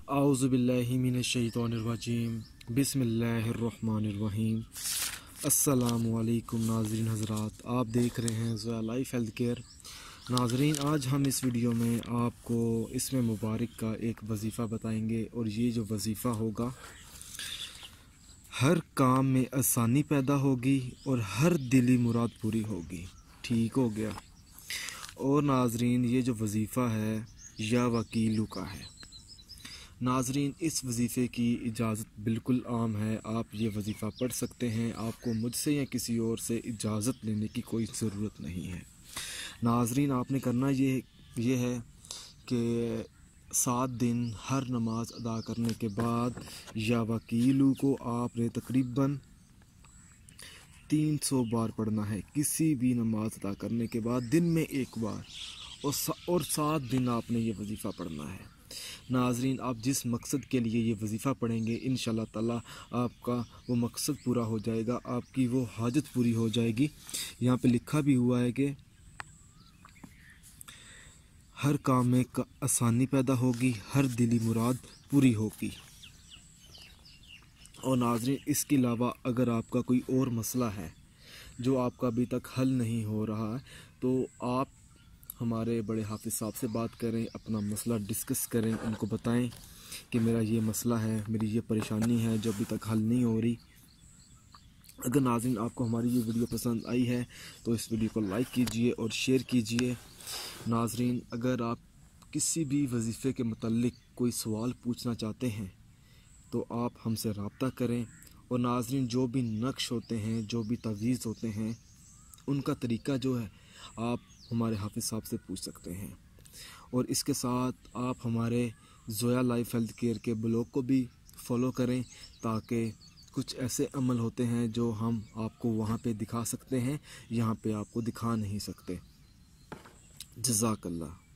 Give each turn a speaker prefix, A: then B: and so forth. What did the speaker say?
A: اعوذ باللہ من الشیطان الرجیم بسم اللہ الرحمن الرحیم۔ السلام علیکم ناظرین حضرات، آپ دیکھ رہے ہیں وظائف ہیلتھ کیئر۔ ناظرین، آج ہم اس ویڈیو میں آپ کو اسم مبارک کا ایک وظیفہ بتائیں گے، اور یہ جو وظیفہ ہوگا ہر کام میں آسانی پیدا ہوگی اور ہر دلی مراد پوری ہوگی۔ ٹھیک ہو گیا؟ اور ناظرین، یہ جو وظیفہ ہے یا وکیلو کا ہے۔ ناظرین، اس وظیفے کی اجازت بالکل عام ہے، آپ یہ وظیفہ پڑھ سکتے ہیں، آپ کو مجھ سے یا کسی اور سے اجازت لینے کی کوئی ضرورت نہیں ہے۔ ناظرین، آپ نے کرنا یہ ہے کہ 7 دن ہر نماز ادا کرنے کے بعد یا وکیلو کو آپ نے تقریباً 300 بار پڑھنا ہے، کسی بھی نماز ادا کرنے کے بعد دن میں 1 بار، اور 7 دن آپ نے یہ وظیفہ پڑھنا ہے۔ ناظرین، آپ جس مقصد کے لیے یہ وظیفہ پڑھیں گے انشاءاللہ تعالی آپ کا وہ مقصد پورا ہو جائے گا، آپ کی وہ حاجت پوری ہو جائے گی۔ یہاں پہ لکھا بھی ہوا ہے کہ ہر کام میں آسانی پیدا ہوگی، ہر دلی مراد پوری ہوگی۔ اور ناظرین، اس کے علاوہ اگر آپ کا کوئی اور مسئلہ ہے جو آپ کا ابھی تک حل نہیں ہو رہا ہے، تو آپ ہمارے بڑے حافظ صاحب سے بات کریں، اپنا مسئلہ ڈسکس کریں، ان کو بتائیں کہ میرا یہ مسئلہ ہے، میری یہ پریشانی ہے جو ابھی تک حل نہیں ہو رہی۔ اگر ناظرین آپ کو ہماری یہ ویڈیو پسند آئی ہے تو اس ویڈیو کو لائک کیجئے اور شیئر کیجئے۔ ناظرین، اگر آپ کسی بھی وظیفے کے متعلق کوئی سوال پوچھنا چاہتے ہیں تو آپ ہم سے رابطہ کریں، اور ناظرین جو بھی نقش ہوتے ہیں، جو بھی تعویذ ہوتے ہیں، ان کا طریقہ جو ہے آپ ہمارے حافظ صاحب سے پوچھ سکتے ہیں۔ اور اس کے ساتھ آپ ہمارے زویا لائف ہیلتھ کیئر کے بلاگ کو بھی فالو کریں، تاکہ کچھ ایسے عمل ہوتے ہیں جو ہم آپ کو وہاں پہ دکھا سکتے ہیں، یہاں پہ آپ کو دکھا نہیں سکتے۔ جزاک اللہ۔